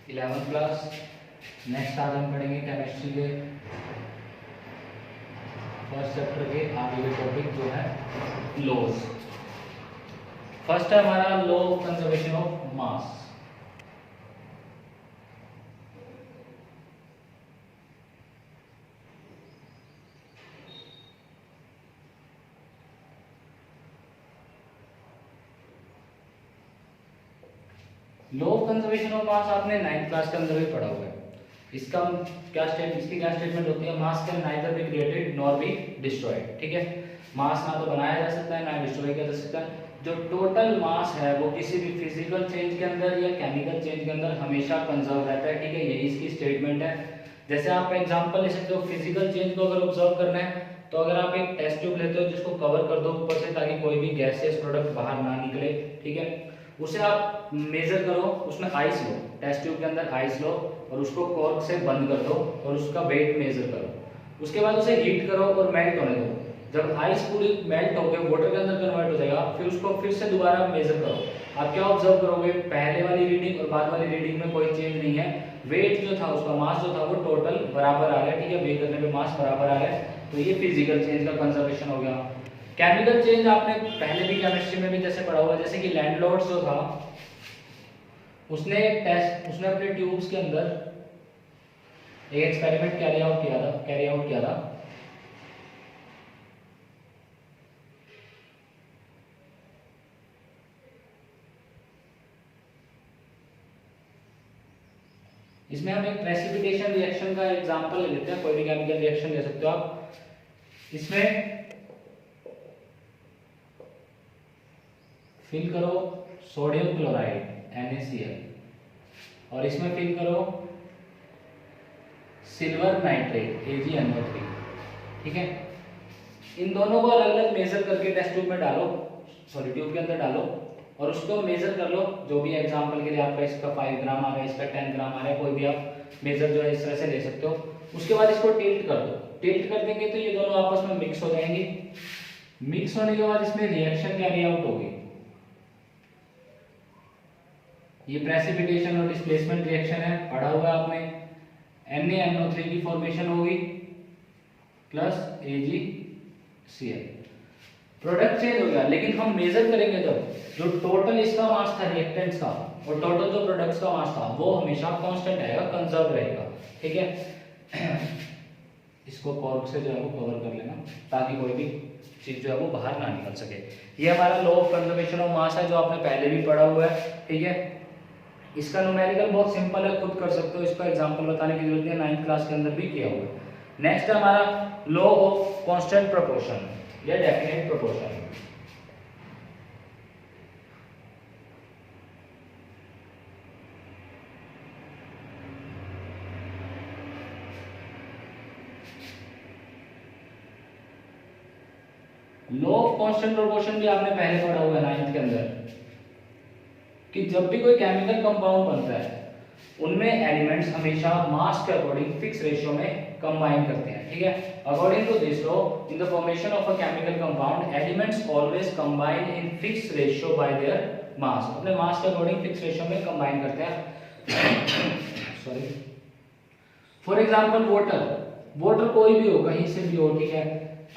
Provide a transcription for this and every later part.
11th class. Next आज हम पढ़ेंगे केमिस्ट्री के फर्स्ट चैप्टर के आगे के टॉपिक जो है लॉज। फर्स्ट है हमारा law of conservation of mass. Law of conservation of mass आपने 9th क्लास के अंदर भी पढ़ा हुआ है। इसकी क्या स्टेटमेंट होती है? मास can neither be created nor be destroyed. ठीक है, मास ना तो बनाया जा सकता है ना डिस्ट्रॉय किया जा सकता है। जो टोटल मास है वो किसी भी फिजिकल चेंज के अंदर या केमिकल चेंज के अंदर हमेशा कंजर्व रहता है। ठीक है, यही इसकी स्टेटमेंट है। जैसे आप एग्जांपल ले सकते हो, फिजिकल चेंज को अगर ऑब्जर्व करना है तो अगर आप एक टेस्ट ट्यूब लेते हो जिसको कवर कर दो ऊपर से ताकि कोई भी गैसियस प्रोडक्ट बाहर ना निकले, ठीक है, उसे आप मेजर करो, उसमें आइस लो, टेस्ट ट्यूब के अंदर आइस लो और उसको कॉर्क से बंद कर दो और उसका वेट मेजर करो। उसके बाद उसे हीट करो और मेल्ट होने दो। जब आइस पूरी मेल्ट होकर वाटर के अंदर कन्वर्ट हो जाएगा, फिर उसको फिर से दोबारा मेजर करो। आप क्या ऑब्जर्व करोगे? पहले वाली रीडिंग और बाद वाली रीडिंग में कोई चेंज नहीं है। वेट जो था, उसका मास जो था वो टोटल बराबर आ रहा है। ठीक है, वेट करने पे मास बराबर आ रहा है। तो ये फिजिकल चेंज का कंजर्वेशन हो गया। केमिकल चेंज आपने पहले भी केमिस्ट्री में भी जैसे पढ़ा हुआ है, जैसे कि लैंडलॉर्ड्स जो था उसने अपने ट्यूब्स के अंदर एक एक्सपेरिमेंट कैरी आउट किया था। इसमें हम एक प्रेसिपिटेशन रिएक्शन का एग्जांपल ले लेते हैं। कोई भी केमिकल रिएक्शन ले सकते हो आप। इसमें फिल करो सोडियम क्लोराइड NaCl और इसमें फिल करो सिल्वर नाइट्रेट AgNO3। ठीक है, इन दोनों को अलग अलग मेजर करके टेस्ट ट्यूब में डालो, सॉरी ट्यूब के अंदर डालो और उसको मेजर कर लो। जो भी एग्जांपल के लिए आपका इसका 5 ग्राम आ रहा है, इसका 10 ग्राम आ रहा है, कोई भी आप मेजर जो है इस तरह से ले सकते हो। उसके बाद इसको टिल्ट कर दो। टिल्ट कर देंगे तो ये दोनों आपस में मिक्स हो जाएंगे। मिक्स होने के बाद इसमें रिएक्शन कैरी आउट होगी। ये प्रेसिपिटेशन और डिस्प्लेसमेंट रिएक्शन है, पढ़ा हुआ आपने। NaNO3 की फॉर्मेशन होगी प्लस AgCl। प्रोडक्ट चेंज हो गया, लेकिन हम मेजर करेंगे जब जो टोटल इसका मास था रिएक्टेंट्स का और टोटल जो प्रोडक्ट्स का मास था वो हमेशा कांस्टेंट आएगा, कंजर्व रहेगा। ठीक है, इसको कॉर्क से जो है वो कवर कर लेना ताकि कोई भी चीज जो है वो बाहर ना निकल सके। ये हमारा law of conservation of mass है जो आपने पहले भी पढ़ा हुआ है। ठीक है, इसका न्यूमेरिकल बहुत सिंपल है, खुद कर सकते हो। इसका एग्जांपल बताने की जरूरत नहीं है, 9th क्लास के अंदर भी किया हुआ है। नेक्स्ट है हमारा लॉ ऑफ कांस्टेंट प्रोपोर्शन या definite proportion. Law of constant proportion भी आपने पहले पढ़ा हुआ है 9th के अंदर, कि जब भी कोई केमिकल कंपाउंड बनता है उनमें एलिमेंट्स हमेशा मास के अकॉर्डिंग फिक्स रेशियो में कंबाइन करते हैं। ठीक है, according to this law in the formation of a chemical compound elements always combine in fix ratio by their mass. अपने मास के अकॉर्डिंग फिक्स रेशियो में कंबाइन करते हैं। सॉरी, फॉर एग्जांपल वाटर कोई भी हो, कहीं से भी हो। ठीक है,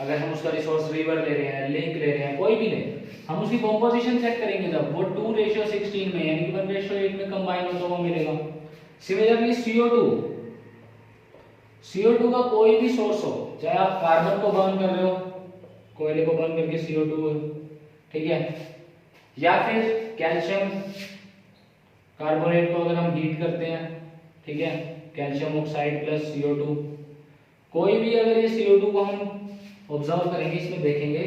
अगर हम उसका रिसोर्स रिवर ले रहे हैं, लेक ले रहे हैं, कोई भी ले, हम उसकी कंपोजिशन चेक करेंगे जब वो 2:16 में यानी कि 1:8 में कंबाइन हो तो वो मिलेगा। सिमिलरली CO2 का कोई भी सोर्स हो, चाहे आप कार्बन को बर्न कर रहे हो, कोयले को बर्न करके CO2 है, ठीक है, या फिर कैल्शियम कार्बोनेट को अगर हम हीट करते हैं, ठीक है, कैल्शियम ऑक्साइड प्लस CO2, कोई भी अगर ये CO2 को हम ऑब्जर्व करेंगे, इसमें देखेंगे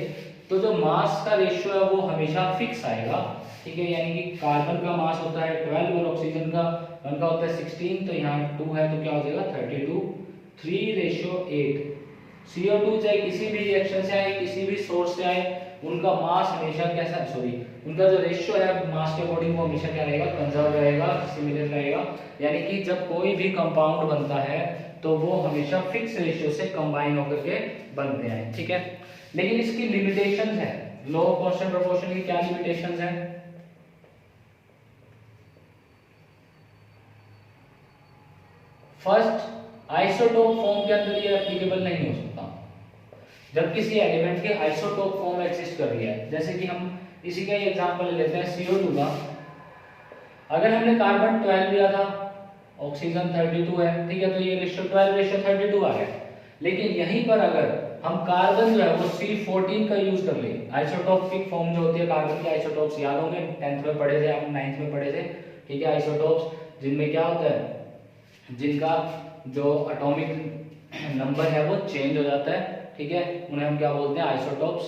तो जो मास का रेशियो है वो हमेशा फिक्स आएगा। ठीक है, यानी कि कार्बन का मास होता है 12 और ऑक्सीजन का होता है 16, तो यहाँ 2 है तो क्या हो जाएगा 32, 3:8। CO2 चाहे किसी भी रिएक्शन से आए, किसी भी सोर्स से आए, उनका मास हमेशा कैसा, सॉरी, उनका जो रेशियो है मास के अकॉर्डिंग वो हमेशा क्या रहेगा, कंजर्व रहेगा, सिमिलर रहेगा। यानी कि जब कोई भी कंपाउंड बनता है तो वो हमेशा फिक्स रेशियो से कंबाइन होकर के बनते हैं। ठीक है, लेकिन इसकी लिमिटेशंस है। लॉ ऑफ कांस्टेंट प्रोपोर्शन की क्या लिमिटेशंस है? फर्स्ट आइसोटोप फॉर्म के अंदर ये एप्लीकेबल नहीं हो सकता। जब किसी एलिमेंट के आइसोटोप फॉर्म एग्जिस्ट कर रही है, जैसे कि हम इसी का एग्जांपल ले लेते हैं CO2 का। अगर हमने कार्बन 12 लिया था, ऑक्सीजन 32 है, ठीक है, तो ये रेशियो 12:32 आ गया। लेकिन यहीं पर अगर हम कार्बन जो है वो C14 का यूज कर ले, आइसोटोपिक फॉर्म जो होती है कार्बन की, आइसोटोप्स याद होंगे 10th में पढ़े थे, हम 9th में पढ़े थे, ठीक है। आइसोटोप्स जिनमें क्या होता है, जिनका जो एटॉमिक नंबर है वो चेंज हो जाता है, ठीक है, उन्हें हम क्या बोलते हैं, आइसोटोप्स।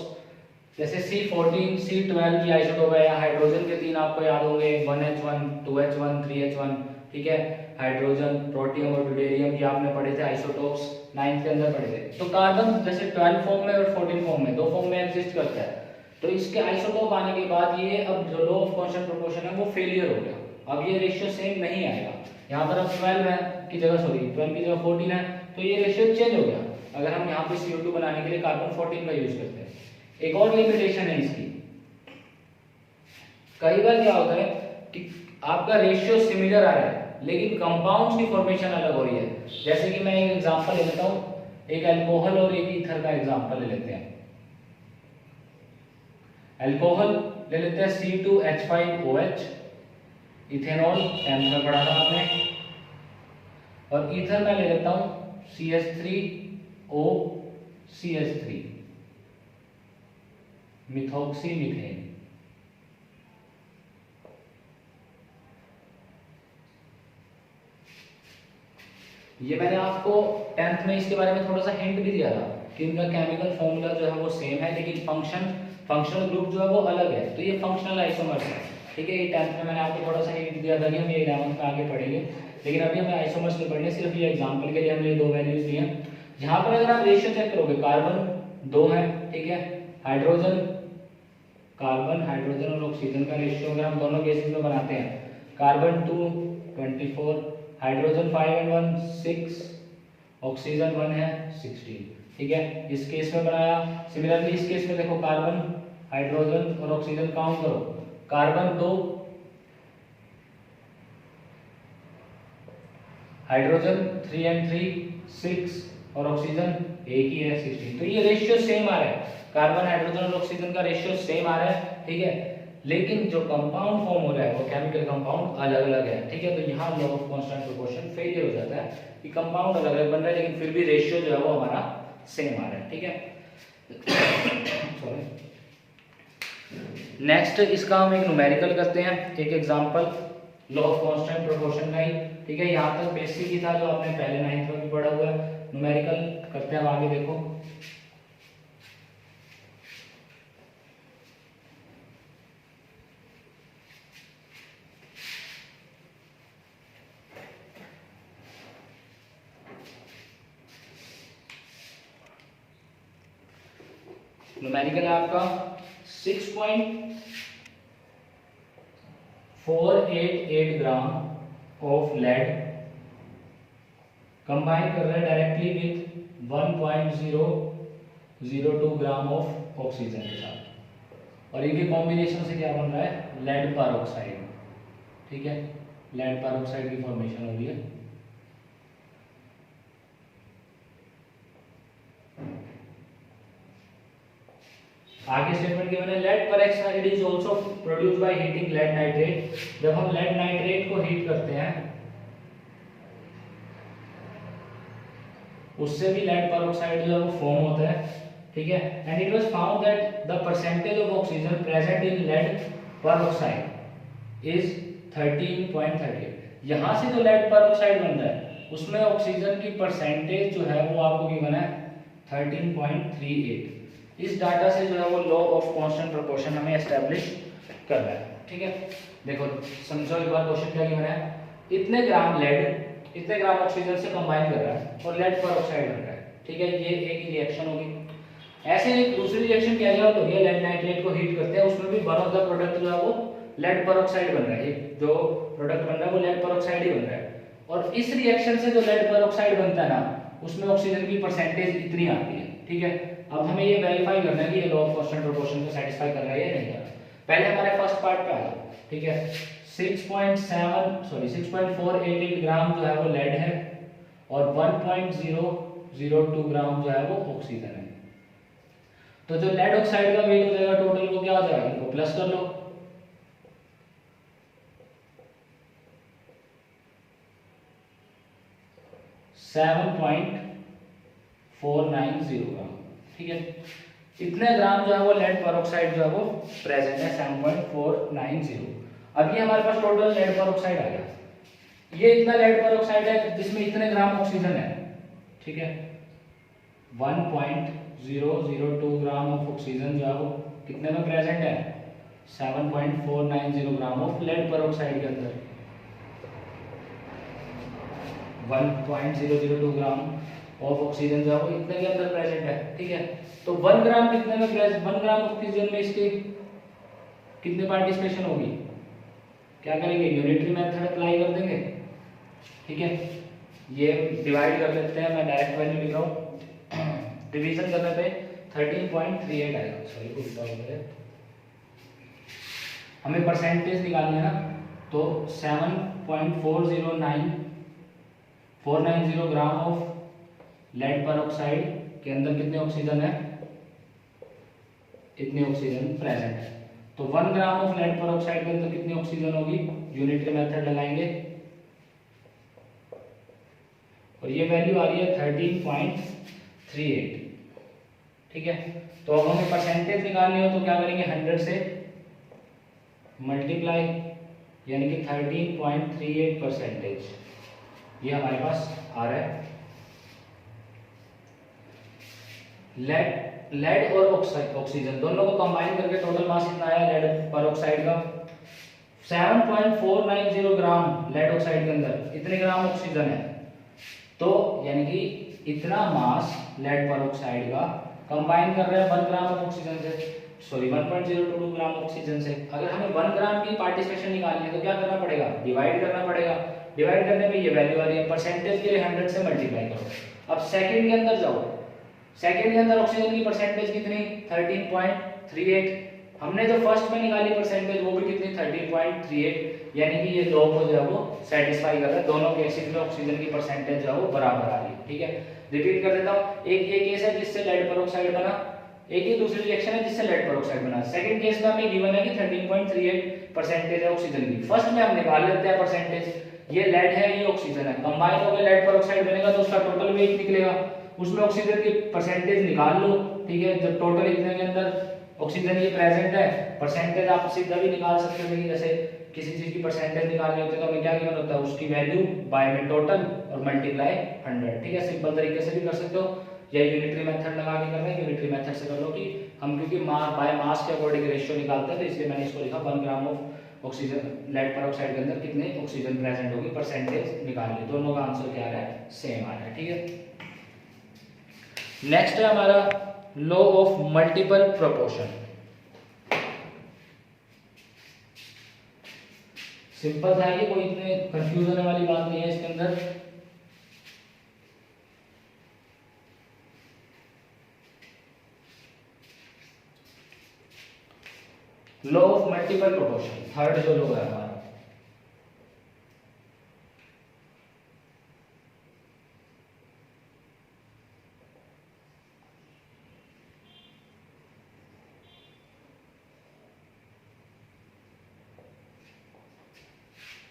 जैसे C14 C12 की आइसोटोप है, या हाइड्रोजन के 3 आपको याद होंगे, 1H1 2H1 3H1, ठीक है, हाइड्रोजन, प्रोटियम और ड्यूटेरियम की आपने पढ़े थे आइसोटोप्स 9th के अंदर पढ़े थे। तो कार्बन जैसे 12 फॉर्म में और 14 फॉर्म में, दो फॉर्म में एग्जिस्ट करता है। तो इसके आइसोटोप आने के बाद ये अब जो लॉ ऑफ कांस्टेंट प्रोपोर्शन है वो फेलियर हो गया। अब ये रेशियो सेम नहीं आएगा। यहाँ पर अब 12 है की जगह, सॉरी 12 की जगह 14 है, तो ये रेशियो चेंज हो गया। अगर हम यहाँ पे CO2 बनाने के लिए कार्बन 14 का यूज करते हैं। एक और लिमिटेशन है इसकी, कई बार क्या होता है कि आपका रेशियो सिमिलर आ रहा है लेकिन कंपाउंड्स की फॉर्मेशन अलग हो रही है। जैसे कि मैं एक एग्जांपल ले लेता हूं, एक अल्कोहल और एक ईथर का एग्जांपल ले लेते हैं। अल्कोहल ले लेते हैं C2H5OH, इथेनॉल 10th में पढ़ा था आपने, और ईथर में ले लेता हूं CH3OCH3, मिथॉक्सी मीथेन। ये मैंने आपको 10th में इसके बारे में थोड़ा सा हिंट भी दिया था कि इनका केमिकल फॉर्मूला जो है वो सेम है, लेकिन फंक्शनल ग्रुप जो है वो अलग है। तो ये फंक्शनल आइसोमर्स है, ठीक है। ये 10th में मैंने आपको थोड़ा सा हिंट दिया था कि हम ये 11th में आगे पढ़ेंगे, लेकिन अभी हमें आइसोमर्स नहीं पढ़ने, सिर्फ ये एग्जांपल के लिए हमने ये दो वैल्यूज ली हैं। यहाँ पर अगर आप रेशियो चेक करोगे, कार्बन 2 है, ठीक है, कार्बन हाइड्रोजन और ऑक्सीजन का रेशियो अगर हम दोनों केसेस में बनाते हैं, कार्बन 2 24, हाइड्रोजन 5 and 1 6, ऑक्सीजन 1 है 16, ठीक है, इस केस में बनाया। सिमिलरली इस केस में देखो, कार्बन हाइड्रोजन और ऑक्सीजन काउंट करो, कार्बन 2, हाइड्रोजन 3 and 3 6 और ऑक्सीजन एक ही है 16। तो ये रेशियो सेम आ रहा है, कार्बन हाइड्रोजन और ऑक्सीजन का रेशियो सेम आ रहा है, ठीक है, लेकिन जो कंपाउंड फॉर्म हो रहा है वो केमिकल कंपाउंड अलग अलग है, ठीक है। तो यहाँ law of constant proportion failure हो जाता है कि कंपाउंड अलग अलग बन रहा है लेकिन फिर भी रेशियो जो है वो हमारा सेम आ रहा है, ठीक है। सॉरी, नेक्स्ट इसका हम एक न्यूमेरिकल करते हैं, एक example law of constant proportion का ही, ठीक है। यहाँ तक बेसिक ही था जो आपने पहले 9th में भी पढ़ा हुआ है। न्यूमेरिकल करते हैं हम आगे, देखो न्यूमेरिकल है आपका 6.488 ग्राम ऑफ लेड कंबाइन कर रहा है directly with 1.002 gram of oxygen के साथ, और इनके कॉम्बिनेशन से क्या बन रहा है, लेड पेरोक्साइड, ठीक है, लेड पेरोक्साइड की फॉर्मेशन हो रही है। आगे स्टेटमेंट गिवन है, lead peroxide is also produced by heating lead nitrate. जब हम लेड नाइट्रेट को हीट करते हैं उससे भी लेड पेरोक्साइड जो है वो फॉर्म होता है, ठीक है। And it was found that the percentage of oxygen present in lead peroxide is 13.38। यहां से जो लेड पेरोक्साइड बन रहा है उसमें ऑक्सीजन की परसेंटेज जो है वो आपको गिवन है 13.38। इस डाटा से जो है वो लॉ ऑफ कांस्टेंट प्रोपोर्शन हमें एस्टैब्लिश कर रहा है, ठीक है। देखो समझो एक बार क्वेश्चन क्या गिवन है, इतने ग्राम लेड इतने ग्राम ऑक्सीजन से कंबाइन कर रहा है और लेड पेरोक्साइड बन रहा है, ठीक है। ये एक रिएक्शन होगी। ऐसे एक दूसरी रिएक्शन कैरी आउट होगी, लेड नाइट्रेट को हीट करते हैं, उसमें भी वन ऑफ द प्रोडक्ट जो है वो लेड पेरोक्साइड बन रहा है, एक जो प्रोडक्ट बन रहा है वो लेड पेरोक्साइड ही बन रहा है। और इस रिएक्शन से जो लेड पेरोक्साइड बनता है ना, उसमें ऑक्सीजन की परसेंटेज इतनी आती है, ठीक है। अब हमें ये वेरीफाई करना है कि ये लॉ ऑफ कांस्टेंट प्रोपोर्शन को सेटिस्फाई कर रहा है या नहीं कर रहा। पहले हमारे फर्स्ट पार्ट पे आया, ठीक है, 6.488 ग्राम जो है वो लेड है और 1.002 ग्राम जो है वो ऑक्सीजन है। तो जो लेड ऑक्साइड का वेट हो जाएगा टोटल, वो क्या हो जाएगा, इनको प्लस कर लो, 7.490 ग्राम। ठीक है, इतने ग्राम जो है वो लेड पेरोक्साइड जो है वो प्रेजेंट है, 7.490। अब ये हमारे पास टोटल लेड पेरोक्साइड आ गया। ये इतना लेड पेरोक्साइड है जिसमें इतने ग्राम ऑक्सीजन है। ठीक है, 1.002 ग्राम ऑफ ऑक्सीजन जो है वो कितने में प्रेजेंट है, 7.490 ग्राम ऑफ लेड पेरोक्साइड के अंदर। 1.002 ग्राम ऑफ ऑक्सीजन जो है वो इतने के अंदर प्रेजेंट है। ठीक है, तो 1 ग्राम कितने में प्रेजेंट, 1 ग्राम ऑक्सीजन में इसके कितने पार्टिसिपेशन होगी, क्या करेंगे, यूनिटरी मेथड अप्लाई कर देंगे। ठीक है, ये डिवाइड कर लेते हैं, मैं डायरेक्ट वैल्यू लिख रहा हूँ, डिवीजन करने पे 13.38 आएगा। सॉरी उल्टा हो गया, हमें परसेंटेज निकालनी है ना, तो 7.490 ग्राम ऑफ लेड पेरोक्साइड के अंदर कितने ऑक्सीजन है, इतनी ऑक्सीजन प्रेजेंट है। तो 1 ग्राम ऑफ लेड पेरोक्साइड के अंदर कितनी ऑक्सीजन होगी, यूनिटरी मेथड लगाएंगे और ये वैल्यू आ रही है 13.38। ठीक है, तो अब हमें परसेंटेज निकालनी हो तो क्या करेंगे, 100 से मल्टीप्लाई, यानी कि 13.38% ये हमारे पास आ रहा है। लेड और ऑक्सीजन दोनों को कंबाइन करके टोटल मास कितना आया लेड पेरोक्साइड का, 7.490 ग्राम लेड ऑक्साइड के अंदर इतने ग्राम ऑक्सीजन है। तो यानी कि इतना मास लेड पेरोक्साइड का कंबाइन कर रहे हैं 1 ग्राम ऑफ ऑक्सीजन से, सॉरी 1.022 ग्राम ऑक्सीजन से। अगर हमें 1 ग्राम की पार्टिसिपेशन निकालनी है तो क्या करना पड़ेगा, डिवाइड करना पड़ेगा। डिवाइड करने पे ये वैल्यू आ रही है, परसेंटेज के लिए 100 से मल्टीप्लाई करो। अब सेकंड के अंदर जाओ, सेकंड के अंदर ऑक्सीजन की परसेंटेज कितनी, 13.38। हमने जो फर्स्ट में निकाली परसेंटेज वो भी कितनी, 13.38, यानी कि ये दो को जो है वो सेटिस्फाई कर रहा है, दोनों केसेस में ऑक्सीजन की परसेंटेज जो है वो बराबर आ रही है। ठीक है, रिपीट कर देता हूँ, एक ये केस है जिससे लेड पेरोक्साइड बना, एक ही दूसरी रिएक्शन है जिससे लेड पेरोक्साइड बना। सेकंड केस में हमें गिवन है कि 13.38% है ऑक्सीजन की। फर्स्ट में हम निकाल लेते हैं परसेंटेज, ये लेड है ये ऑक्सीजन है, कंबाइन होकर लेड पेरोक्साइड बनेगा तो उसका टोटल वेट निकलेगा, उसमें ऑक्सीजन की परसेंटेज निकाल लो। ठीक है, जब टोटल इतने के अंदर ऑक्सीजन ये प्रेजेंट है, परसेंटेज आप सीधा भी निकाल सकते हो, जैसे किसी चीज की परसेंटेज निकालनी होती है तो हमें क्या गिवन होता है, उसकी वैल्यू बाय में टोटल और मल्टीप्लाई 100। ठीक है, सिंपल तरीके से भी कर सकते हो या यूनिटरी मेथड लगा के कर रहे हैं, यूनिटरी मेथड से कर लो कि हम क्योंकि बाय मास के अकॉर्डिंग रेशियो निकालते हैं, तो इसलिए मैंने इसको लिखा 1 gram of oxygen lead peroxide के अंदर कितने ऑक्सीजन प्रेजेंट होगी, परसेंटेज निकाल ली। दोनों का आंसर क्या आ रहा है, सेम आ रहा है। ठीक है, नेक्स्ट है हमारा law of multiple proportion. Simple था ये, कोई इतने कंफ्यूज होने वाली बात नहीं है इसके अंदर। Law of multiple proportion, third जो लॉ है हमारा,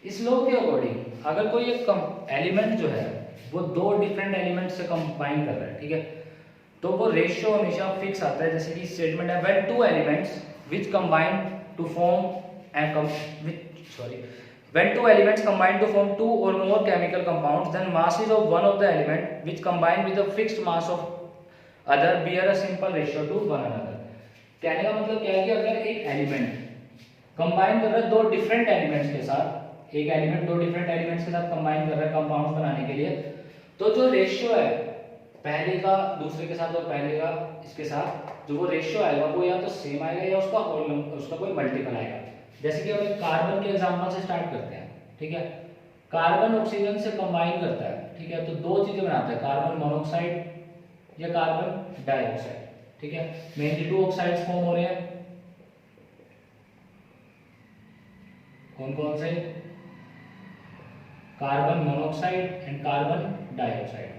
इस लॉ के अकॉर्डिंग अगर कोई एक एलिमेंट जो है वो दो डिफरेंट एलिमेंट से कंबाइन कर रहा है, ठीक है, तो वो रेशियो हमेशा फिक्स आता है। जैसे कि स्टेटमेंट है, when two elements which combine to form when two elements combine to form two or more chemical compounds, then masses of one of the element which combine with the fixed mass of other bear a simple ratio to one another। कहने का मतलब क्या है कि अगर एक element combine कर रहा है दो डिफरेंट एलिमेंट्स के साथ, एक एलिमेंट दो डिफरेंट एलिमेंट्स के साथ कंबाइन कर रहा है कंपाउंड्स बनाने के लिए, तो जो रेशियो है पहले का दूसरे के साथ और पहले का इसके साथ, जो वो रेशियो आएगा वो या तो सेम आएगा या उसका कोई मल्टीपल आएगा। जैसे कि हम एक कार्बन के एग्जांपल से स्टार्ट करते हैं। ठीक है, कार्बन ऑक्सीजन से कंबाइन करता है, ठीक है, तो दो चीजें बनाता है, कार्बन मोनोऑक्साइड या कार्बन डाइऑक्साइड। ठीक है, मेनली टू ऑक्साइड्स फॉर्म हो रहे हैं, कौन कौन से, carbon monoxide and carbon dioxide.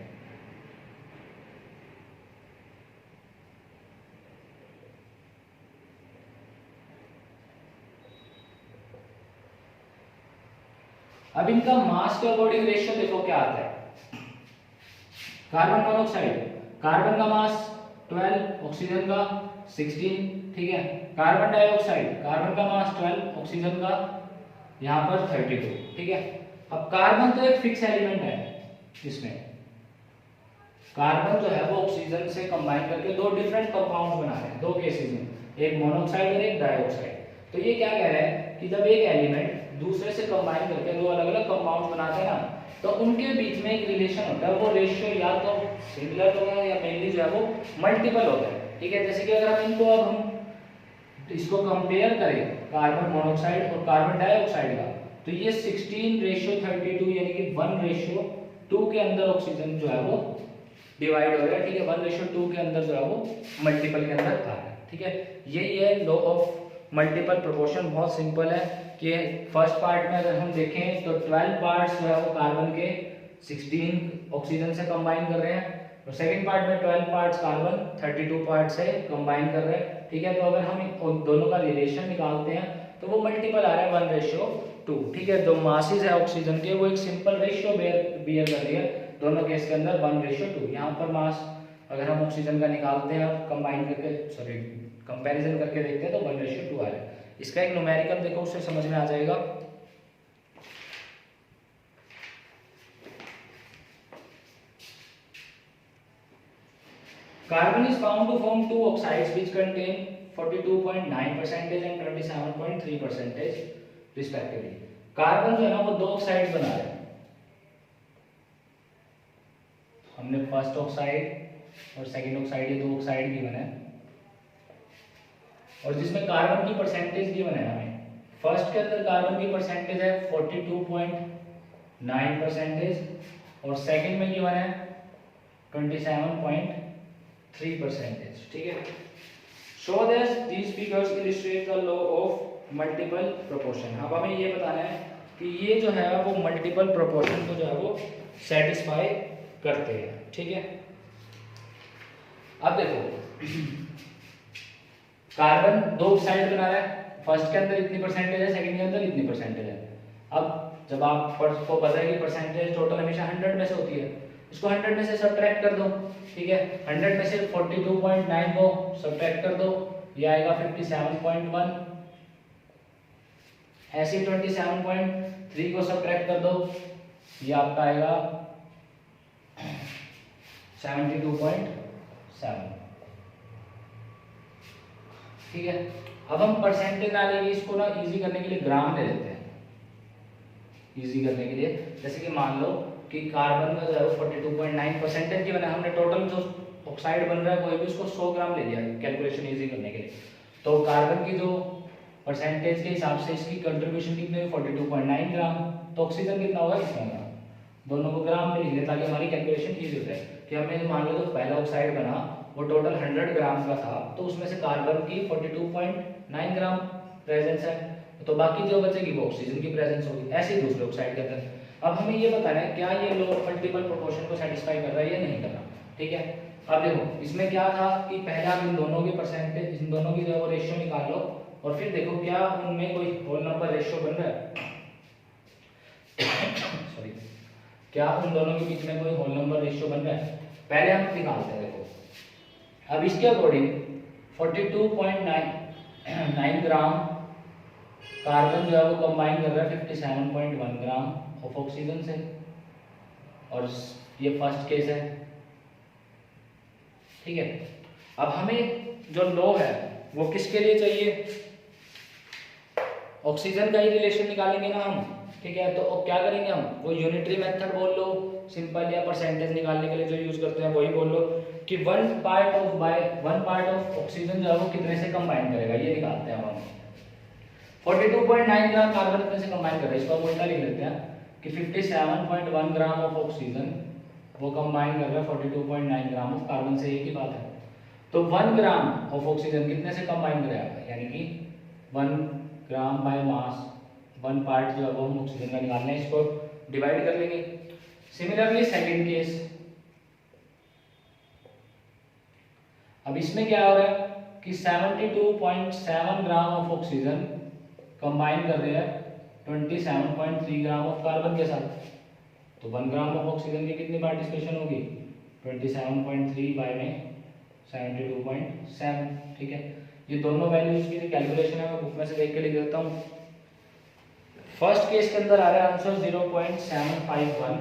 अब इनका मास के अकॉर्डिंग रेशियो देखो क्या आता है। कार्बन मोनोऑक्साइड, कार्बन का मास 12, ऑक्सीजन का 16, ठीक है। कार्बन डाइऑक्साइड, कार्बन का मास 12, ऑक्सीजन का यहाँ पर 32, ठीक है। अब कार्बन तो एक फिक्स एलिमेंट है, इसमें कार्बन जो है वो ऑक्सीजन से कंबाइन करके दो डिफरेंट कंपाउंड बना रहे हैं, दो केसेस में, एक मोनोऑक्साइड और एक डाइऑक्साइड। तो ये क्या कह रहा है कि जब एक एलिमेंट दूसरे से कंबाइन करके दो अलग अलग कंपाउंड बनाते हैं ना, तो उनके बीच में एक रिलेशन होता है, वो रेशियो या तो सिमिलर होगा या मेनली जो है वो मल्टीपल होता है, ठीक है। जैसे कि अगर हम इनको अब हम इसको कंपेयर करें कार्बन मोनोऑक्साइड और कार्बन डाइऑक्साइड का, तो ये 16:32 यानी कि 1:2 के अंदर ऑक्सीजन जो है वो डिवाइड हो रहा है, ठीक है। 1:2 के अंदर जो है वो मल्टीपल के अंदर आ रहा है, ठीक है। यही है लॉ ऑफ मल्टीपल प्रोपोर्शन। बहुत सिंपल है कि फर्स्ट पार्ट में अगर हम देखें तो 12 पार्ट्स जो है वो कार्बन के 16 ऑक्सीजन से कंबाइन कर रहे हैं, और सेकंड पार्ट में 12 पार्ट्स कार्बन 32 पार्ट से कंबाइन कर रहे हैं, ठीक है। तो अगर हम इन दोनों का रिलेशन निकालते हैं तो वो मल्टीपल आ रहा है 1:2, ठीक है। जो मासेस है ऑक्सीजन के वो एक सिंपल रेशियो बियर कर रही है दोनों केस के अंदर 1:2। यहाँ पर मास अगर हम ऑक्सीजन का निकालते हैं और कंबाइन करके कंपैरिजन करके देखते हैं तो 1:2 आ रहा है। इसका एक न्यूमेरिकल देखो, उससे समझ में आ जाएगा। Carbon is found to form two oxides which contain 42.9% and 27.3% respectively. Carbon जो है ना वो दो ऑक्साइड्स बना रहे हैं, हमने फर्स्ट ऑक्साइड और सेकंड ऑक्साइड, ये दो ऑक्साइड गिवन है, और जिसमें कार्बन की परसेंटेज गिवन है हमें। फर्स्ट के अंदर कार्बन की परसेंटेज है 42.9% और सेकंड में गिवन है 27.3%, ठीक है। Show that these figures illustrate the law of multiple proportion. अब हमें ये बताना है कि ये जो है वो मल्टीपल प्रोपोर्शन को जो है वो सेटिस्फाई करते हैं, ठीक है। अब देखो कार्बन दो ऑक्साइड बना रहा है, फर्स्ट के अंदर इतनी परसेंटेज है, सेकंड के अंदर इतनी परसेंटेज है। अब जब आप फर्स्ट को पता है कि परसेंटेज टोटल हमेशा 100 में से होती है, इसको 100 में से सब्ट्रैक्ट कर दो, ठीक है। 100 में से 42.9 को सब्ट्रैक्ट कर दो, ये आएगा 57.1। ऐसे 27.3 को सब्ट्रैक्ट कर दो, ये आपका आएगा 72.7, ठीक है। अब हम परसेंटेज ना लेंगे, इसको ना इजी करने के लिए ग्राम ले लेते हैं, इजी करने के लिए। जैसे कि मान लो कि कार्बन का जो है 42.9% की बना, हमने टोटल जो ऑक्साइड बन रहा है कोई भी उसको 100 ग्राम ले लिया कैलकुलेशन इजी करने के लिए। तो कार्बन की जो परसेंटेज के हिसाब से इसकी कंट्रीब्यूशन कितनी है 42.9 ग्राम, तो ऑक्सीजन कितना होगा इतना ग्राम, दोनों को ग्राम में लिख लें ताकि हमारी कैलकुलेशन इजी हो जाए। कि हमने मान लो तो पहला ऑक्साइड बना वो टोटल 100 ग्राम का था, तो उसमें से कार्बन की 42.9 ग्राम प्रेजेंस है, तो बाकी जो बचेगी वो ऑक्सीजन की प्रेजेंस होगी। ऐसे ही दूसरे ऑक्साइड के अंदर। अब हमें ये बताना है क्या ये लॉ ऑफ मल्टीपल प्रोपोर्शन को सेटिस्फाई कर रहा है या नहीं कर रहा, ठीक है। अब देखो इसमें क्या था कि पहले आप इन दोनों की परसेंटेज, इन दोनों की जो रेशियो निकाल लो, और फिर देखो क्या उनमें कोई होल नंबर रेशियो बन रहा है सॉरी, क्या उन दोनों के बीच में कोई होल नंबर रेशियो बन रहा है, पहले हम निकालते हैं। देखो अब इसके अकॉर्डिंग 42.9 ग्राम कार्बन जो है वो कंबाइन कर रहा है 57.1 ग्राम ऑफ ऑक्सीजन से, और ये फर्स्ट केस है, ठीक है। अब हमें जो लॉ है वो किसके लिए चाहिए, ऑक्सीजन का ही रिलेशन निकालेंगे ना हम, ठीक है। तो क्या करेंगे हम, वो यूनिटरी मेथड बोल लो सिंपल, या परसेंटेज निकालने के लिए जो यूज करते हैं वही बोल लो कि वन पार्ट ऑफ ऑक्सीजन जो है वो कितने से कंबाइन करेगा, ये निकालते हैं हम। 42.9 ग्राम कार्बन कितने से कंबाइन कर रहा है, इसको हम उल्टा लिख लेते हैं कि 57.1 ग्राम ऑफ ऑक्सीजन वो कंबाइन कर रहा है 42.9 ग्राम ऑफ कार्बन से, एक ही बात है। तो 1 ग्राम ऑफ ऑक्सीजन कितने से कंबाइन करेगा, यानी कि 1 ग्राम बाय मास, 1 पार्ट जो है वो हम ऑक्सीजन का निकालना है, इसको डिवाइड कर लेंगे सिमिलरली सेकंड केस, अब इसमें क्या हो रहा है कि 72.7 ग्राम ऑफ ऑक्सीजन कंबाइन कर रहे हैं 27.3 ग्राम ऑफ कार्बन के साथ, तो 1 ग्राम ऑफ ऑक्सीजन की कितनी पार्टिसिपेशन होगी 27.3 बाय में 72.7, ठीक है। ये दोनों वैल्यूज की कैलकुलेशन है, मैं बुक में से देख के लिख देता हूँ। फर्स्ट केस के अंदर आ रहा है आंसर 0.751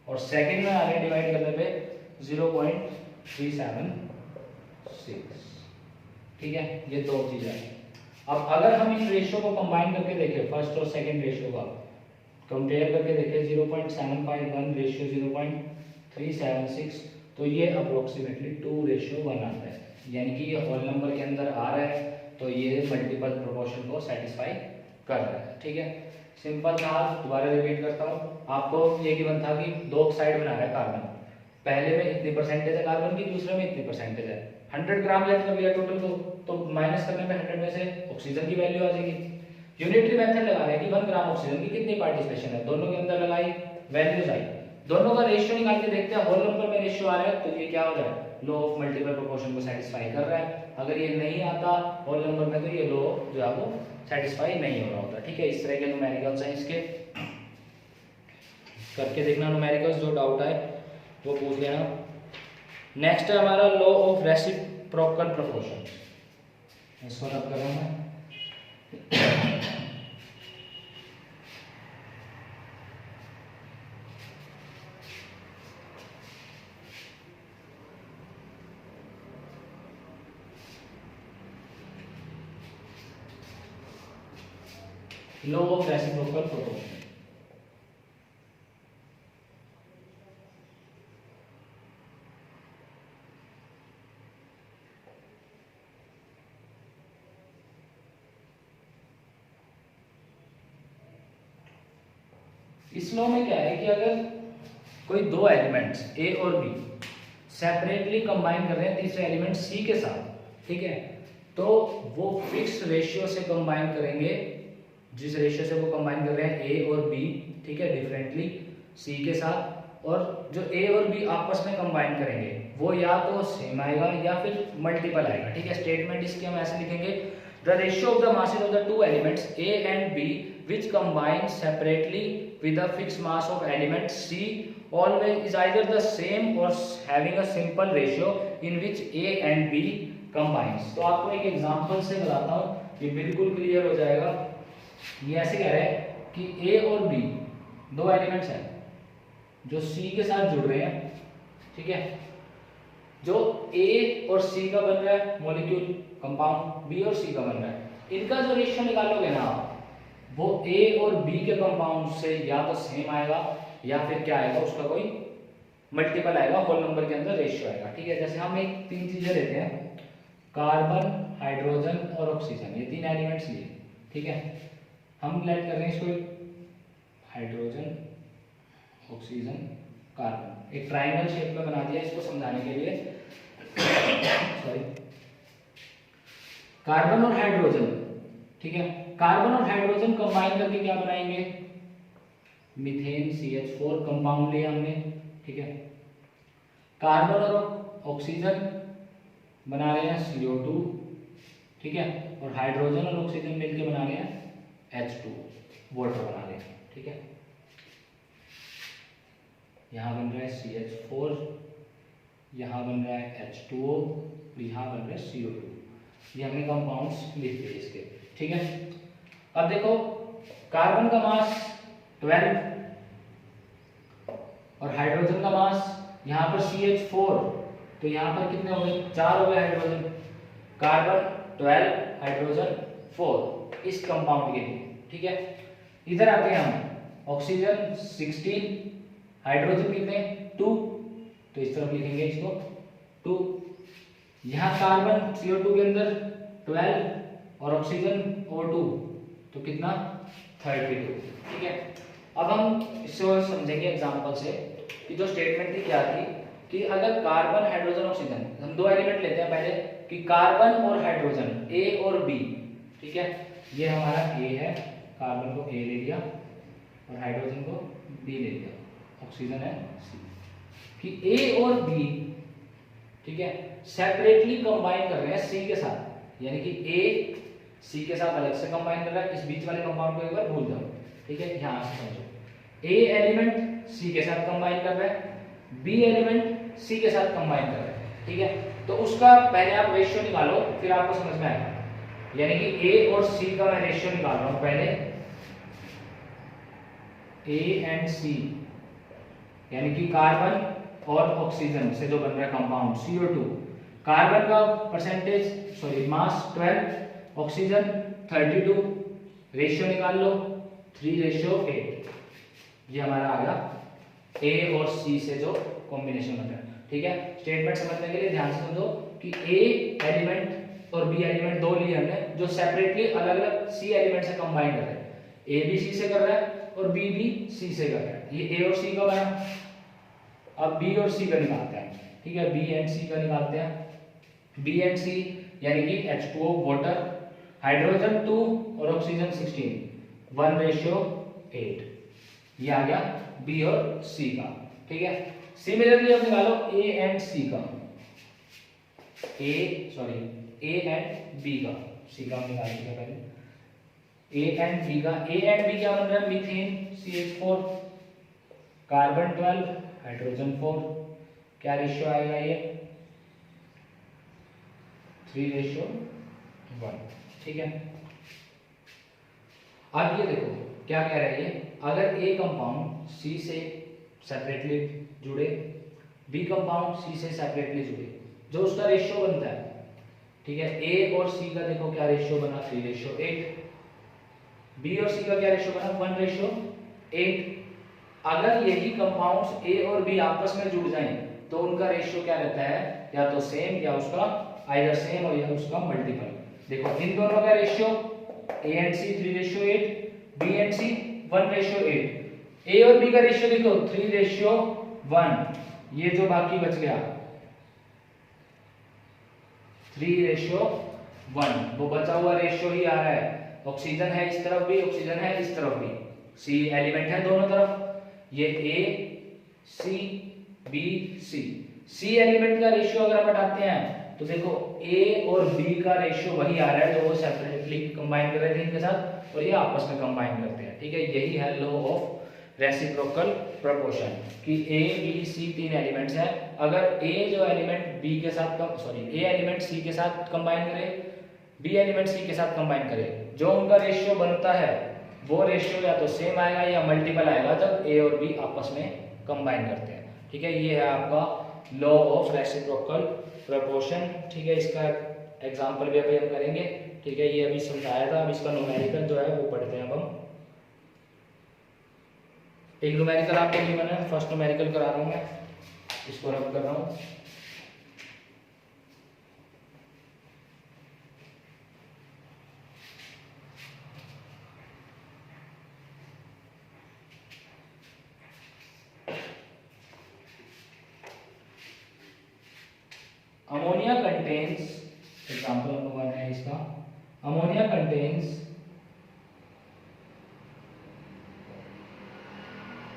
और सेकंड में आ रहा है डिवाइड करने पे 0.376, ठीक है। ये दो चीजें हैं। अब अगर हम इन रेशियो को कंबाइन करके देखें, फर्स्ट और सेकंड रेशियो का कंपेयर करके देखें 0.751 रेशियो 0.376, तो ये अप्रोक्सीमेटली 2:1 आता है, यानी कि ये होल नंबर के अंदर आ रहा है, तो ये मल्टीपल प्रोपोर्शन को सेटिस्फाई कर रहा है, ठीक है। सिंपल था, दोबारा रिपीट करता हूँ। आपको ये गिवन था कि दो ऑक्साइड बना रहा है कार्बन, पहले में इतनी परसेंटेज है कार्बन की, दूसरे में इतनी परसेंटेज है, 100 ग्राम लेट कर लिया टोटल को, तो माइनस करने में 100 में से ऑक्सीजन की वैल्यू आ जाएगी। यूनिटरी मेथड लगा रहे हैं कि 1 ग्राम ऑक्सीजन की कितनी पार्टिसिपेशन है, दोनों के अंदर लगाई, वैल्यूज आई, दोनों का रेशियो निकाल के देखते हैं, होल नंबर में रेशियो आ रहा है, तो ये क्या हो रहा है, लॉ ऑफ मल्टीपल प्रोपोर्शन को सेटिस्फाई कर रहा है। अगर ये नहीं आता होल नंबर में, तो ये लॉ जो है वो सेटिस्फाई नहीं हो रहा होता, ठीक है। इस तरह के न्यूमेरिकल्स हैं, इसके करके देखना, न्यूमेरिकल्स जो डाउट आए वो पूछ लेना। नेक्स्ट है हमारा लॉ ऑफ रेसिप्रोकल प्रोपोर्शन, इसको रब कर रहा हूं मैं। लॉ ऑफ रेसिप्रोकल प्रोपोर्शन, इस लॉ में क्या है कि अगर कोई दो एलिमेंट्स ए और बी सेपरेटली कंबाइन कर रहे हैं तीसरे एलिमेंट सी के साथ, ठीक है, तो वो फिक्स रेशियो से कंबाइन करेंगे, जिस रेशियो से वो कंबाइन कर रहे हैं ए और बी, ठीक है, डिफरेंटली सी के साथ, और जो ए और बी आपस में कंबाइन करेंगे वो या तो सेम आएगा या फिर मल्टीपल आएगा, ठीक है। स्टेटमेंट इसके हम ऐसे लिखेंगे, the ratio of the masses of the two elements A and B which combine separately with a fixed mass of element C always is either the same or having a simple ratio in which A and B combines। तो आपको एक example से बताता हूँ, ये बिल्कुल clear हो जाएगा। ये ऐसे कह रहे हैं कि A और B दो एलिमेंट्स हैं जो C के साथ जुड़ रहे हैं, ठीक है। जो A और C का बन रहा है मॉलिक्यूल कंपाउंड, B और C का बन रहा है, इनका जो रेशियो निकालोगे ना आप, वो A और B के कंपाउंड से या तो सेम आएगा या फिर क्या आएगा, उसका कोई मल्टीपल आएगा, होल नंबर के अंदर रेशियो आएगा, ठीक है। जैसे हम एक तीन चीजें लेते हैं, कार्बन, हाइड्रोजन और ऑक्सीजन, ये तीन एलिमेंट्स लिए, ठीक है। हम लेट कर रहे हैं इसको हाइड्रोजन, ऑक्सीजन, कार्बन, एक ट्राइंगल शेप में बना दिया इसको समझाने के लिए। सॉरी, कार्बन और हाइड्रोजन, ठीक है, कार्बन और हाइड्रोजन कंबाइन करके क्या बनाएंगे, मीथेन CH4 कंपाउंड लिया हमने, ठीक है। कार्बन और ऑक्सीजन बना रहे हैं CO2, ठीक है, और हाइड्रोजन और ऑक्सीजन मिलकर बना रहे हैं H2, वाटर बना रहे हैं, ठीक है। यहाँ बन रहा है CH4, यहाँ बन रहा है H2O, यहाँ बन रहा है CO2। ये हमने कंपाउंड्स लिख दिए इसके, ठीक है। अब देखो, कार्बन का मास 12 और हाइड्रोजन का मास यहाँ पर CH4, तो यहाँ पर कितने हो गए, 4 हो गए हाइड्रोजन, कार्बन 12, हाइड्रोजन 4 इस कंपाउंड के लिए, ठीक है। इधर आते हैं हम, ऑक्सीजन 16, हाइड्रोजन कितने 2, तो इस तरफ लिखेंगे इसको 2। यहाँ कार्बन CO2 के अंदर 12 और ऑक्सीजन O2, तो कितना 32, ठीक है। अब हम इससे समझेंगे एग्जांपल से कि जो स्टेटमेंट थी क्या थी कि अगर कार्बन, हाइड्रोजन, ऑक्सीजन, हम दो एलिमेंट लेते हैं पहले कि कार्बन और हाइड्रोजन A और B, ठीक है। ये हमारा A है, कार्बन को A ले लिया, और हाइड्रोजन को बी ले लिया, ऑक्सीजन है सी, कि ए और बी, ठीक है, सेपरेटली कंबाइन कर रहे हैं सी के साथ, यानी कि ए सी के साथ अलग से कंबाइन कर रहा है। इस बीच वाले कंपाउंड को एक बार भूल जाओ, ठीक है, ध्यान से समझो। ए एलिमेंट सी के साथ कंबाइन कर रहा है, बी एलिमेंट सी के साथ कंबाइन कर रहा है, ठीक है। तो उसका पहले आप रेशियो निकालो, फिर आपको समझ में आएगा। यानी कि ए और सी का मैं रेशियो निकाल रहा हूं पहले, ए एंड सी, यानी कि कार्बन और ऑक्सीजन से जो बन रहा है कंपाउंड CO2, कार्बन का percentage sorry mass 12, oxygen 32, ratio निकाल लो 3:8, ये हमारा आ गया ए और सी से जो कॉम्बिनेशन बन रहा है, ठीक है। स्टेटमेंट समझने के लिए ध्यान से समझो कि ए एलिमेंट और बी एलिमेंट दो लिए हमने जो सेपरेटली अलग अलग सी एलिमेंट से कंबाइन कर रहे हैं, ए बी सी से कर रहा है और बी भी सी से कर रहा है। ये ए और सी का बना, अब बी और सी का निकालते हैं, ठीक है, बी एंड सी का निकालते हैं। बी एंड सी यानी कि H2O वाटर, हाइड्रोजन 2 और ऑक्सीजन 16, 1:8, ये आ गया बी और सी का, ठीक है। सिमिलरली अब निकालो ए एंड सी का, ए एंड बी का, सी का हम निकाल देंगे पहले, ए एंड बी का। ए एंड बी क्या बन रहा है, मीथेन CH4, कार्बन 12, हाइड्रोजन 4, क्या रेशियो आएगा ये 3:1, ठीक है। अब ये देखो क्या कह रहा है ये, अगर ए कंपाउंड सी से सेपरेटली जुड़े, बी कंपाउंड सी से सेपरेटली जुड़े, जो उसका रेशियो बनता है, ठीक है, ए और सी का देखो क्या रेशियो बना 3:8, बी और सी का क्या रेशियो बना 1:8। अगर यही कंपाउंड्स ए और बी आपस में जुड़ जाएं तो उनका रेशियो क्या रहता है, या तो सेम या उसका आइदर सेम और या उसका मल्टीपल। देखो इन दोनों का ratio A and C 3:8, B and C 1:8, A और बी का रेशियो देखो 3:1, ये जो बाकी बच गया 3:1, वो बचा हुआ रेशियो ही आ रहा है। ऑक्सीजन है इस तरफ भी, ऑक्सीजन है इस तरफ भी, सी एलिमेंट है दोनों तरफ, ये ए सी बी सी, सी एलिमेंट का रेशियो अगर हम हटाते हैं तो देखो ए और बी का रेशियो वही आ रहा है जो वो सेपरेटली कंबाइन कर रहे थे इनके साथ, और ये आपस में कंबाइन करते हैं, ठीक है। यही है लॉ ऑफ रेसिप्रोकल प्रोपोर्शन कि ए बी सी तीन एलिमेंट्स हैं, अगर ए जो एलिमेंट बी के साथ ए एलिमेंट सी के साथ कंबाइन करे, बी एलिमेंट सी के साथ कंबाइन करे, जो उनका रेशियो बनता है वो रेशियो या तो सेम आएगा या मल्टीपल आएगा जब ए और बी आपस में कंबाइन करते हैं, ठीक है। ये है आपका लॉ ऑफ रेसिप्रोकल प्रोपोर्शन, ठीक है। इसका एग्जांपल भी अभी हम करेंगे, ठीक है, ये अभी समझाया था। अब इसका न्यूमेरिकल जो है वो पढ़ते हैं। अब हम एक न्यूमेरिकल आपको गिवन है, फर्स्ट न्यूमेरिकल करा रहा हूँ मैं, इसको रब कर रहा हूँ। अमोनिया कंटेन्स, एग्जाम्पल नंबर 1 है इसका, अमोनिया कंटेन्स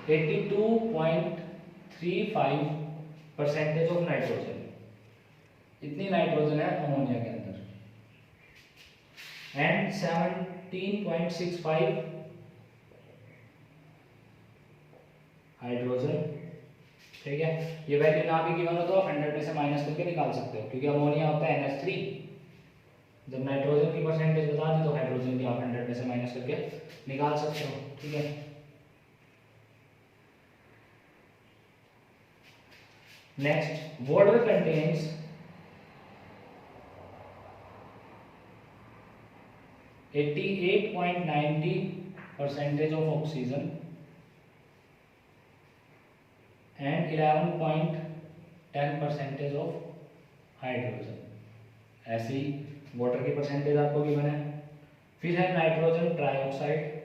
82.35% ऑफ नाइट्रोजन, इतनी नाइट्रोजन है अमोनिया के अंदर, एंड 17.65 हाइड्रोजन, ठीक है। ये वैल्यू ना भी गिवन हो तो आप 100 में से माइनस करके निकाल सकते हो, क्योंकि अमोनिया होता है NH3, जब नाइट्रोजन की परसेंटेज बता दी तो हाइड्रोजन भी आप 100 में से माइनस करके निकाल सकते हो, ठीक है। Next, water contains 88.90% of oxygen and 11.10% of hydrogen. ऐसे ही वाटर की परसेंटेज आपको गिवन है। फिर है नाइट्रोजन ट्राइऑक्साइड,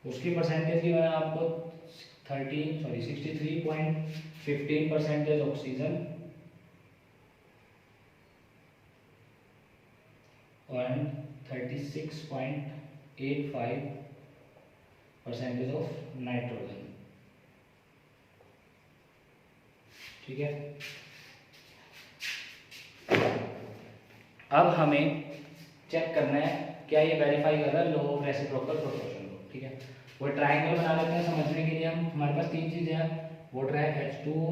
उसकी परसेंटेज गिवन है आपको 63.15% ऑक्सीजन और 36.85% ऑफ नाइट्रोजन। ठीक है, अब हमें चेक करना है क्या ये वेरीफाई कर रहा है लॉ ऑफ रेसिप्रोकल प्रोपोर्शन को। ठीक है, वो ट्रायंगल बना लेते हैं समझने के लिए। हम हमारे पास तीन चीजें हैं, वाटर है H2O,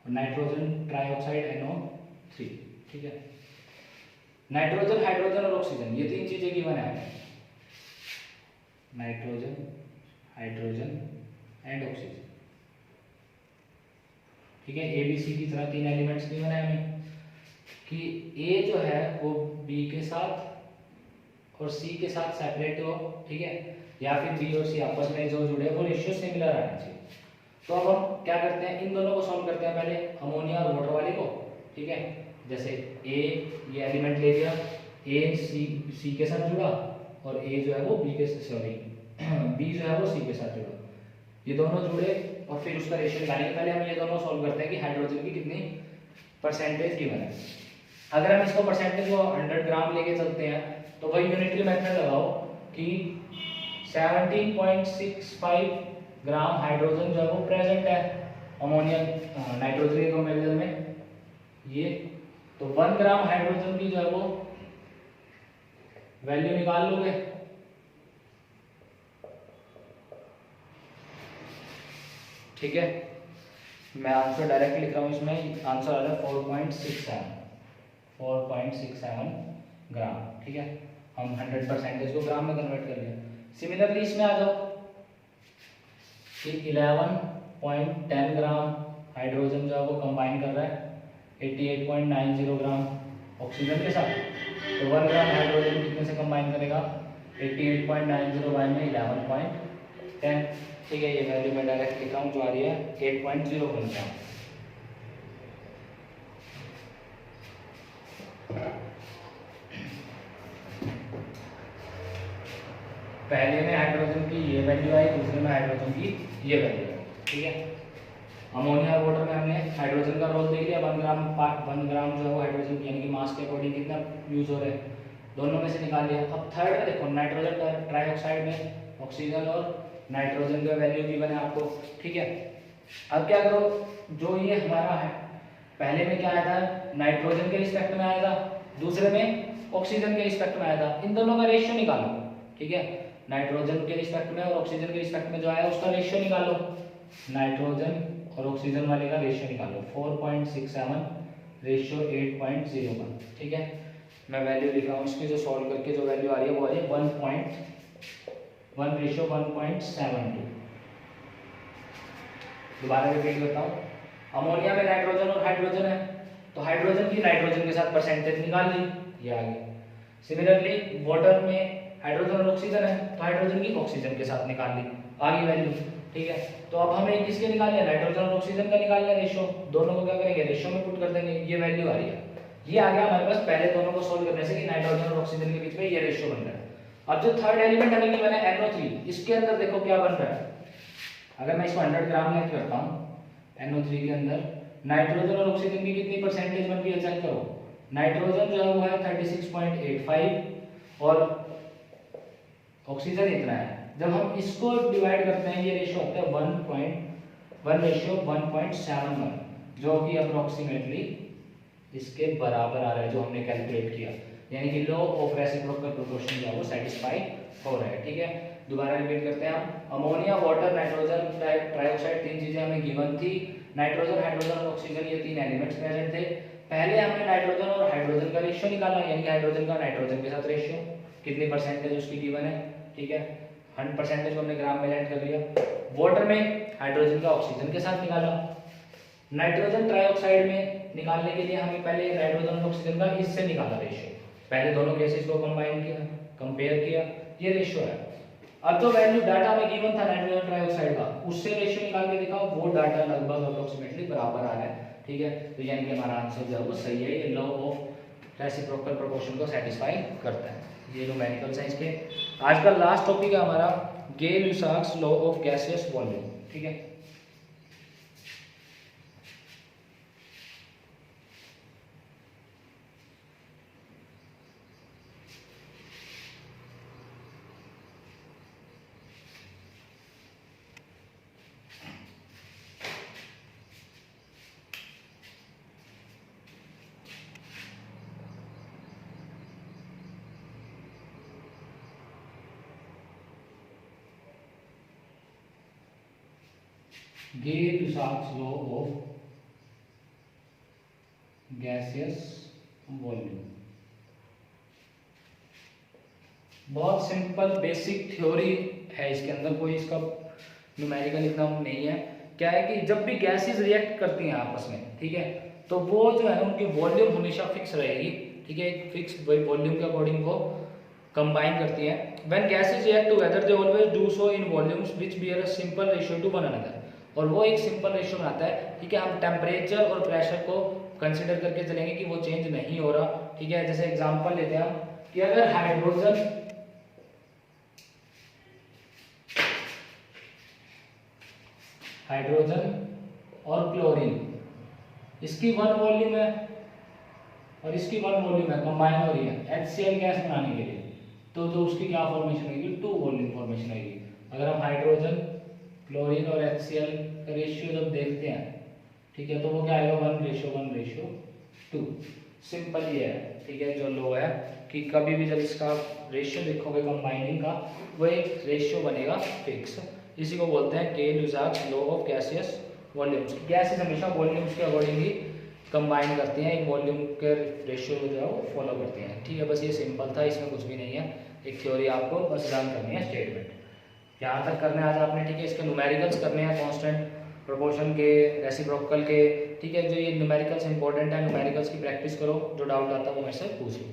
नाइट्रोजन ट्राइऑक्साइड NO3। ठीक है, नाइट्रोजन, हाइड्रोजन और ऑक्सीजन, ये तीन चीजें गिवन है। Nitrogen, hydrogen and oxygen. ठीक है, ABC की तरह तीन एलिमेंट्स गिवन है हमें कि A जो है वो B के साथ और C के साथ सेपरेट हो। ठीक है, या फिर B और C आपस में जो जुड़े वो रेशियो सिमिलर आना चाहिए। तो अब हम क्या करते हैं, इन दोनों को सॉल्व करते हैं पहले, अमोनिया और वाटर वाले को। ठीक है, जैसे A ये एलिमेंट ले लिया, A C के साथ जुड़ा और A जो है वो B जो है वो C के साथ जुड़ा, ये दोनों जुड़े और फिर उसका रेशियो निकालेंगे। पहले हम ये दोनों सॉल्व करते हैं कि हाइड्रोजन की कितनी परसेंटेज गिवन है। अगर हम इसको परसेंटेज को 100 ग्राम लेके चलते हैं तो वही यूनिटरी मेथड लगाओ कि 17.65 ग्राम हाइड्रोजन जो है वो प्रेजेंट है अमोनिया नाइट्रोजन के कंपैरिजन में। ये तो 1 ग्राम हाइड्रोजन की जो है वो वैल्यू निकाल लोगे। ठीक है, मैं आंसर डायरेक्ट लिख रहा हूँ, इसमें आंसर आ रहा है 4.67 ग्राम। ठीक है, हम 100% को ग्राम में कन्वर्ट कर लिया। सिमिलरली इसमें आ जाओ कि 11.10 ग्राम हाइड्रोजन जो है वो कंबाइन कर रहा है 88.90 ग्राम ऑक्सीजन के साथ। तो 1 ग्राम हाइड्रोजन कितने से कंबाइन करेगा, 88.90 बाय में 11.10। ठीक है, ये वैल्यू मैं डायरेक्ट लिखा हूँ जो आ रही है 8.01 ग्राम। पहले में हाइड्रोजन की ये वैल्यू आई, दूसरे में हाइड्रोजन की ये वैल्यू आई। ठीक है, अमोनिया वाटर में हमने हाइड्रोजन का रोल देख लिया। 1 ग्राम जो है वो हाइड्रोजन यानी कि मास के अकॉर्डिंग कितना यूज हो रहा है, दोनों में से निकाल लिया। अब थर्ड में देखो, नाइट्रोजन ट्राइऑक्साइड में ऑक्सीजन और नाइट्रोजन का वैल्यू गिवन है आपको। ठीक है, अब क्या करो, जो ये हमारा है पहले में क्या आया था, नाइट्रोजन के रिस्पेक्ट में आया था, दूसरे में ऑक्सीजन के रिस्पेक्ट में आया था। इन दोनों का रेशियो निकालो। ठीक है, नाइट्रोजन के रिस्पेक्ट में और ऑक्सीजन के रिस्पेक्ट में जो आया उसका रेशियो निकालो। नाइट्रोजन और ऑक्सीजन वाले का रेशियो निकालो, 4.67 रेशियो 8.01। ठीक है, मैं वैल्यू लिख रहा हूँ इसकी, जो सॉल्व करके जो वैल्यू आ रही है वो आ रही है 1 रेशियो 1.72। दोबारा रिपीट करता हूँ, अमोनिया में नाइट्रोजन और हाइड्रोजन है तो हाइड्रोजन की नाइट्रोजन के साथ परसेंटेज निकाल ली, ये आ गई। सिमिलरली वाटर में हाइड्रोजन और ऑक्सीजन है तो हाइड्रोजन की ऑक्सीजन के साथ निकाल ली, आ गई वैल्यू। ठीक है, तो अब हमें किसके निकालना है, नाइट्रोजन और ऑक्सीजन का निकालना है रेशियो। दोनों को क्या करेंगे, रेशियो में पुट कर देंगे। ये वैल्यू आ रही है, ये आ गया हमारे पास पहले दोनों को सोल्व करने से कि नाइट्रोजन और ऑक्सीजन के बीच में ये रेशियो बन रहा है। अब जो थर्ड एलिमेंट हमें गिवन है NO3, इसके अंदर देखो क्या बन रहा है। अगर मैं इसको 100 ग्राम लेट करता हूँ, NO3 के अंदर नाइट्रोजन और ऑक्सीजन की कितनी परसेंटेज बन रही है चेक करो। नाइट्रोजन जो है वो है 36.85 और ऑक्सीजन इतना है। जब हम इसको डिवाइड करते हैं ये रेशियो होता है 1 रेशियो 1.71, जो कि अप्रोक्सीमेटली इसके बराबर आ रहा है जो हमने कैलकुलेट किया, यानी कि लॉ ऑफ रेसिप्रोकल प्रोपोर्शन जो है वो सेटिस्फाई हो रहा है। ठीक है, दोबारा रिपीट करते हैं हम, अमोनिया वाटर नाइट्रोजन ट्राइऑक्साइड तीन चीजें हमें गिवन थी। नाइट्रोजन हाइड्रोजन और ऑक्सीजन ये तीन एलिमेंट्स प्रेजेंट थे। पहले हमने नाइट्रोजन और हाइड्रोजन का रेशियो निकाला, यानी कि हाइड्रोजन का नाइट्रोजन के साथ रेशियो कितनी परसेंटेज उसकी गिवन है। ठीक है, 100% को हमने ग्राम में ऐड कर लिया। वाटर में हाइड्रोजन का ऑक्सीजन के साथ निकाला। नाइट्रोजन ट्राइऑक्साइड में निकालने के लिए हमें पहले नाइट्रोजन और ऑक्सीजन का इससे निकाला रेशियो, पहले दोनों केसेस को कंबाइन किया, कंपेयर किया, ये रेशियो है। अब जो वैल्यू डाटा में गिवन था नाइट्रोजन ट्राइऑक्साइड का, उससे रेशियो निकाल के दिखाओ, वो डाटा लगभग अप्रोक्सीमेटली बराबर आ रहा है। ठीक है, तो यानी कि हमारा आंसर जो है वो सही है, ये लॉ ऑफ रेसिप्रोकल प्रोपोर्शन को सेटिस्फाई करता है। ये न्यूमेरिकल साइंस के आज का लास्ट टॉपिक है हमारा गेल-लुसाक्स लॉ ऑफ गैसियस वॉल्यूम। ठीक है, गे-लुसाक्स लॉ ऑफ गैसियस वॉल्यूम। बहुत सिंपल बेसिक थ्योरी है, इसके अंदर कोई इसका न्यूमेरिकल इतना नहीं है। क्या है कि जब भी गैसेस रिएक्ट करती हैं आपस में, ठीक है, तो वो जो है ना उनकी वॉल्यूम हमेशा फिक्स रहेगी, ठीक है, एक फिक्स वॉल्यूम के अकॉर्डिंग वो कंबाइन करती हैं। When gases react together they always do so in volumes which bear a simple ratio two one another, और वो एक सिंपल रेशियो बनाता है, ठीक है। हम टेम्परेचर और प्रेशर को कंसिडर करके चलेंगे कि वो चेंज नहीं हो रहा, ठीक है। जैसे एग्जांपल लेते हैं हम कि अगर हाइड्रोजन और क्लोरीन, इसकी वन वॉल्यूम है और इसकी वन वॉल्यूम है, कंबाइन हो रही है HCl गैस बनाने के लिए, तो उसकी क्या फॉर्मेशन होगी, टू वॉल्यूम फॉर्मेशन होगी। अगर हम हाइड्रोजन, क्लोरीन और HCl का रेशियो जब देखते हैं, ठीक है, तो वो क्या आएगा, 1:1:2। सिंपल ये है, ठीक है। जो लो है कि कभी भी जब इसका रेशियो देखोगे कंबाइनिंग का, वो एक रेशियो बनेगा फिक्स। इसी को बोलते हैं Gay Lussac's law of gaseous volumes. Gases हमेशा वॉल्यूम्स के अकॉर्डिंग ही कंबाइन करती हैं, एक वॉल्यूम के रेशियो को जो है वो फॉलो करती हैं, ठीक है। बस ये सिंपल था, इसमें कुछ भी नहीं है, एक थ्योरी आपको बस लर्न करनी है, स्टेटमेंट यहाँ तक करने आज आपने, ठीक है। इसके न्यूमेरिकल्स करने हैं, कांस्टेंट, प्रोपोर्शन के, रेसिप्रोकल के, ठीक है। जो ये न्यूमेरिकल्स इंपॉर्टेंट है, न्यूमेरिकल्स की प्रैक्टिस करो, जो डाउट आता है वो मेरे से पूछ लो।